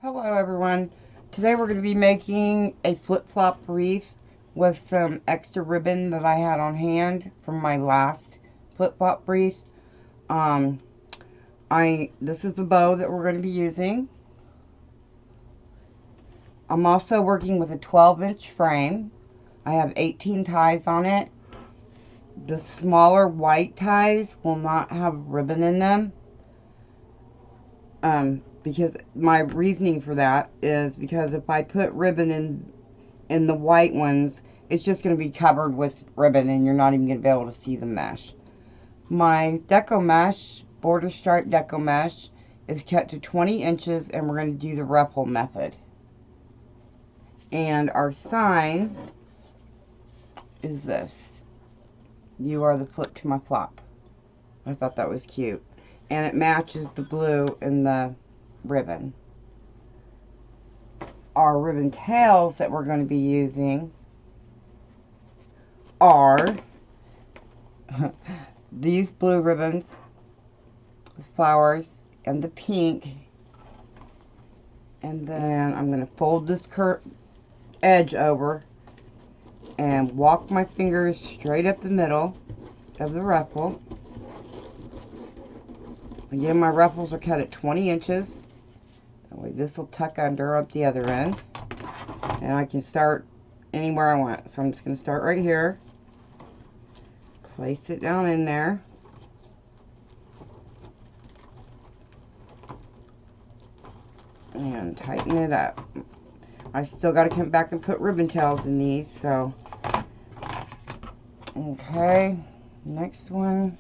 Hello everyone. Today we're going to be making a flip-flop wreath with some extra ribbon that I had on hand from my last flip-flop wreath. This is the bow that we're going to be using. I'm also working with a 12-inch frame. I have 18 ties on it. The smaller white ties will not have ribbon in them. Because my reasoning for that is because if I put ribbon in the white ones, it's just going to be covered with ribbon and you're not even going to be able to see the mesh. My Deco mesh, border stripe Deco mesh, is cut to 20 inches and we're going to do the Ruffle method. And our sign is this. You are the flip to my flop. I thought that was cute. And it matches the blue in the ribbon. Our ribbon tails that we're going to be using are these blue ribbons, the flowers, and the pink. And then I'm going to fold this edge over and walk my fingers straight up the middle of the ruffle. Again, my ruffles are cut at 20 inches. That way this will tuck under up the other end. And I can start anywhere I want. So I'm just going to start right here. Place it down in there. And tighten it up. I still got to come back and put ribbon tails in these. So, okay. Next one.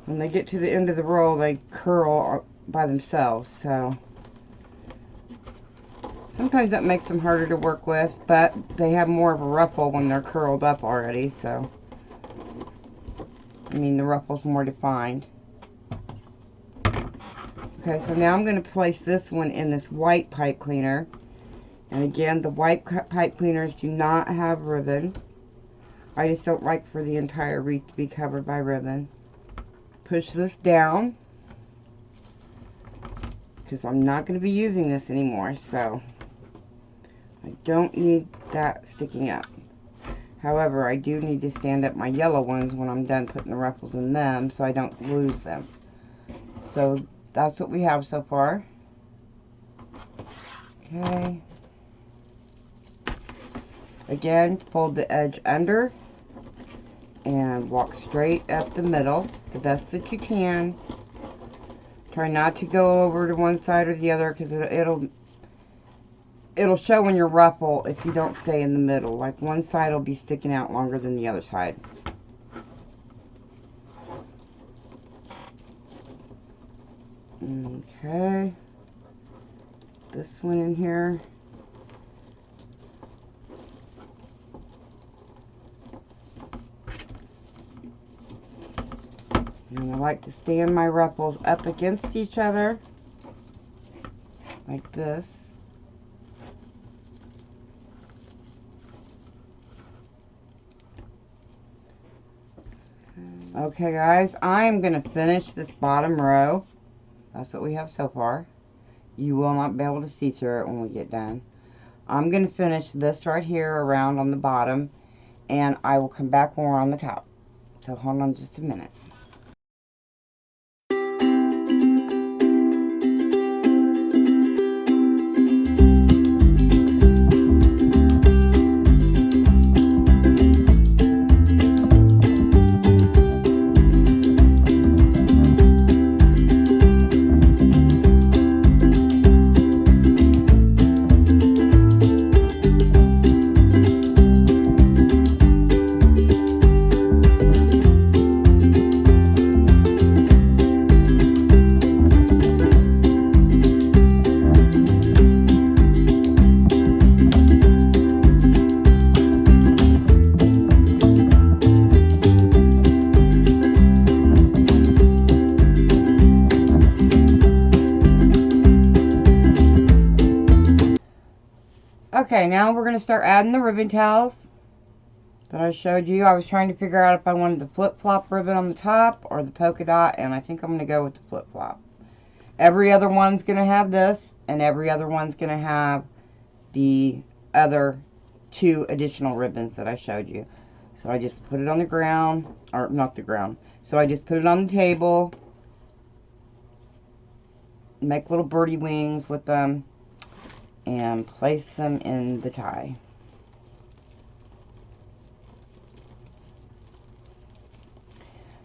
When they get to the end of the roll, they curl by themselves, so sometimes that makes them harder to work with, but they have more of a ruffle when they're curled up already, so I mean the ruffle's more defined. Okay, so now I'm going to place this one in this white pipe cleaner, and again the white pipe cleaners do not have ribbon. I just don't like for the entire wreath to be covered by ribbon. Push this down because I'm not going to be using this anymore, so I don't need that sticking up. However, I do need to stand up my yellow ones when I'm done putting the ruffles in them so I don't lose them. So that's what we have so far. Okay. Again, fold the edge under and walk straight up the middle the best that you can. Try not to go over to one side or the other because it'll show in your ruffle if you don't stay in the middle. Like one side will be sticking out longer than the other side. Okay. This one in here. And I like to stand my ruffles up against each other, like this. Okay guys, I'm going to finish this bottom row. That's what we have so far. You will not be able to see through it when we get done. I'm going to finish this right here around on the bottom, and I will come back when we're on the top. So hold on just a minute. Okay, now we're going to start adding the ribbon tails that I showed you. I was trying to figure out if I wanted the flip-flop ribbon on the top or the polka dot, and I think I'm going to go with the flip-flop. every other one's going to have this, and every other one's going to have the other 2 additional ribbons that I showed you. So I just put it on the ground, or not the ground. So I just put it on the table, make little birdie wings with them, and place them in the tie.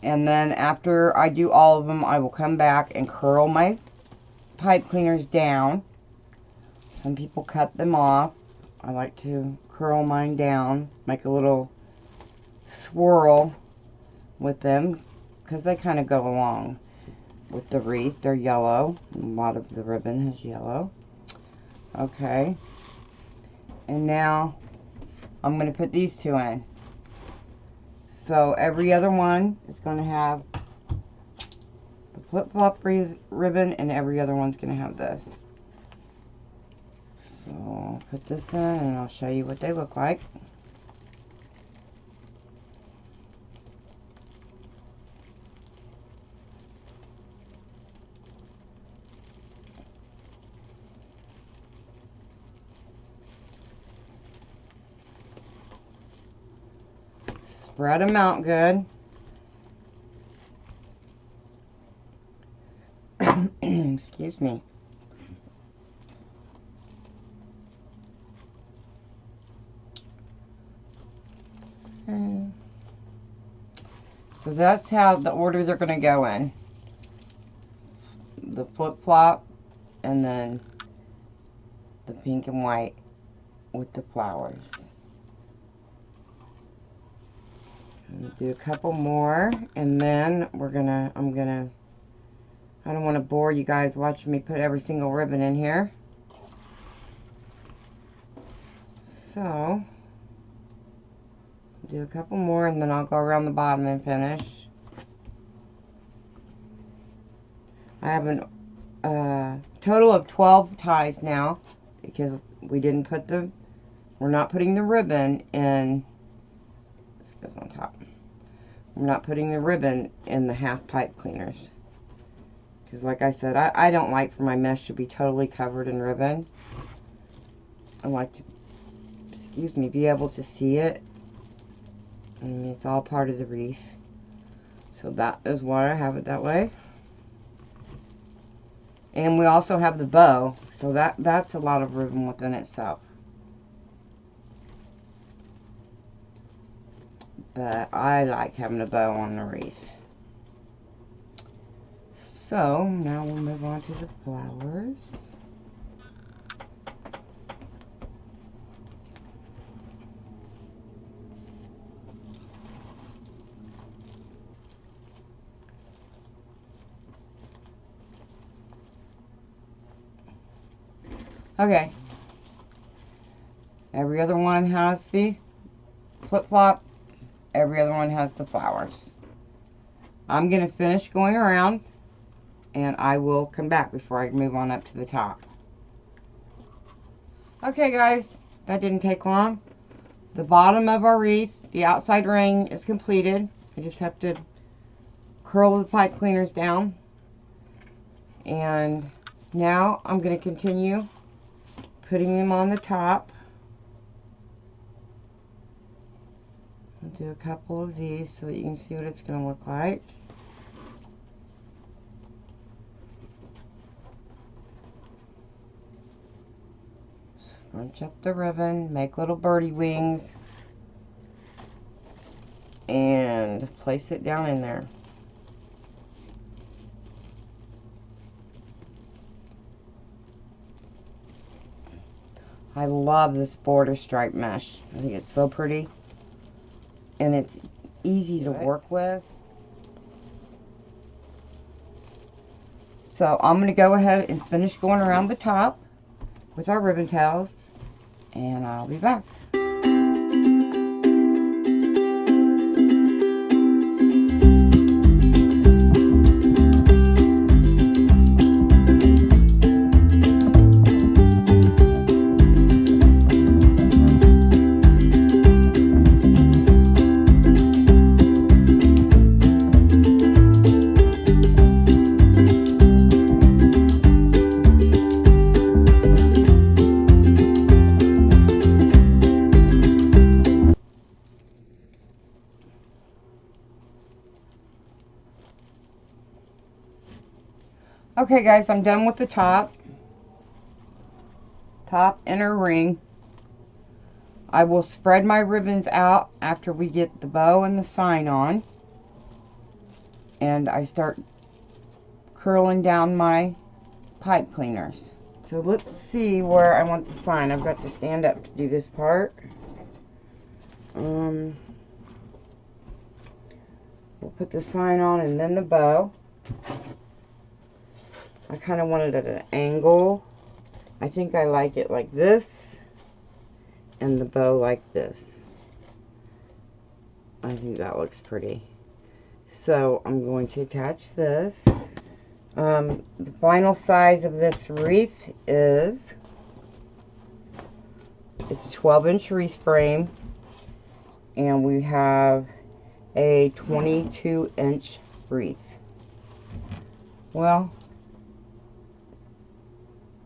And then after I do all of them, I will come back and curl my pipe cleaners down. Some people cut them off. I like to curl mine down, make a little swirl with them, because they kind of go along with the wreath. They're yellow. A lot of the ribbon is yellow. Okay. And now I'm going to put these 2 in. So every other one is going to have the flip-flop ribbon, and every other one's going to have this. So I'll put this in and I'll show you what they look like. Spread them out good. Excuse me. Okay. So that's how the order they're going to go in. The flip-flop, and then the pink and white with the flowers. Do a couple more, and then I don't want to bore you guys watching me put every single ribbon in here. So, do a couple more, and then I'll go around the bottom and finish. I have a total of 12 ties now, because we're not putting the ribbon in. This goes on top. I'm not putting the ribbon in the half pipe cleaners, because like I said, I don't like for my mesh to be totally covered in ribbon. I like to, be able to see it. I mean, it's all part of the wreath, so that is why I have it that way. And we also have the bow, so that's a lot of ribbon within itself. But I like having a bow on the wreath. So, now we'll move on to the flowers. Okay. Every other one has the flip-flop. Every other one has the flowers. I'm going to finish going around, and I will come back before I move on up to the top. Okay guys, that didn't take long. The bottom of our wreath, the outside ring, is completed. I just have to curl the pipe cleaners down. And now I'm going to continue putting them on the top. I'll do a couple of these so that you can see what it's going to look like. Scrunch up the ribbon, make little birdie wings, and place it down in there. I love this border stripe mesh. I think it's so pretty. And it's easy to work with. So I'm going to go ahead and finish going around the top with our ribbon tails, and I'll be back. Okay guys, I'm done with the top inner ring. I will spread my ribbons out after we get the bow and the sign on. And I start curling down my pipe cleaners. So let's see where I want the sign. I've got to stand up to do this part. We'll put the sign on and then the bow. I kind of want it at an angle. I think I like it like this and the bow like this. I think that looks pretty. So I'm going to attach this. The final size of this wreath is, it's a 12-inch wreath frame, and we have a 22-inch wreath. Well,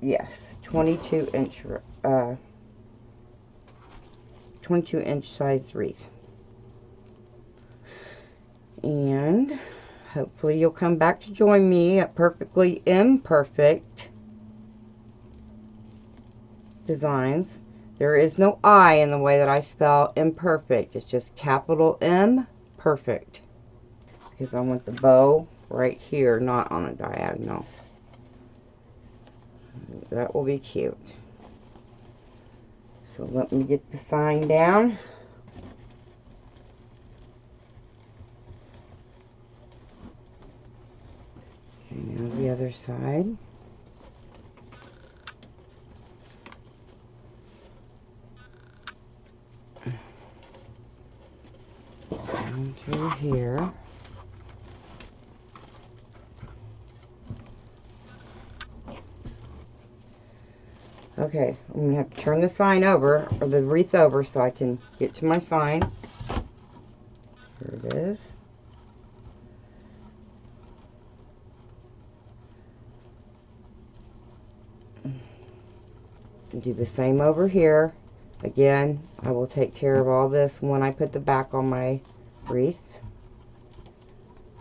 yes, 22-inch size wreath. And hopefully you'll come back to join me at Perfectly Imperfect Designs. There is no I in the way that I spell imperfect. It's just capital M, perfect. Because I want the bow right here, not on a diagonal. That will be cute. So let me get the sign down. And now the other side. Down through here. Okay, I'm going to have to turn the sign over, or the wreath over, so I can get to my sign. Here it is. Do the same over here. Again, I will take care of all this when I put the back on my wreath.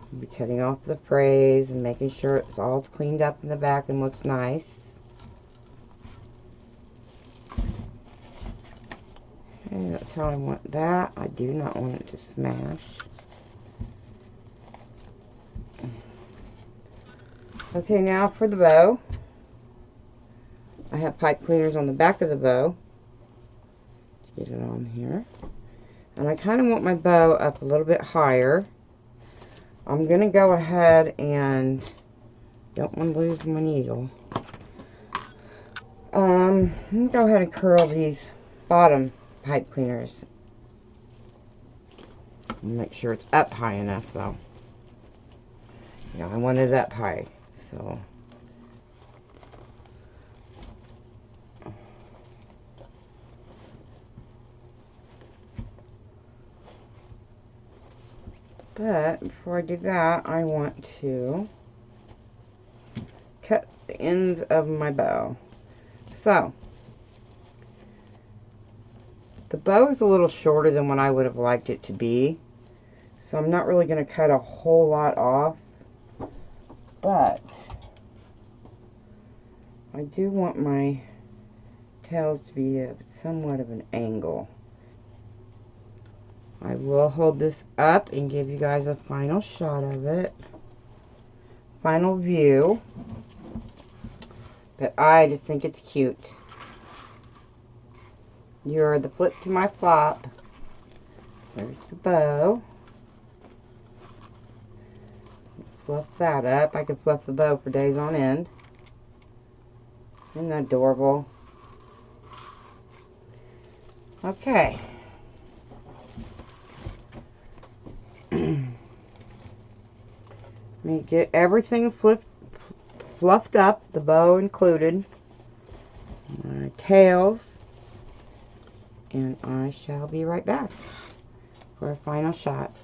I'll be cutting off the frays and making sure it's all cleaned up in the back and looks nice. Okay, that's how I want that. I do not want it to smash. Okay, now for the bow. I have pipe cleaners on the back of the bow. Get it on here. And I kind of want my bow up a little bit higher. I'm going to go ahead and don't want to lose my needle. I'm going to go ahead and curl these bottom pipe cleaners. Make sure it's up high enough though. Yeah, I want it up high. So but before I do that, I want to cut the ends of my bow. So, the bow is a little shorter than what I would have liked it to be. So I'm not really going to cut a whole lot off. But, I do want my tails to be at somewhat of an angle. I will hold this up and give you guys a final shot of it. Final view. But I just think it's cute. You're the flip to my flop. There's the bow. Fluff that up. I could fluff the bow for days on end. Isn't that adorable? Okay. Let me get everything fluffed up, the bow included, my tails, and I shall be right back for a final shot.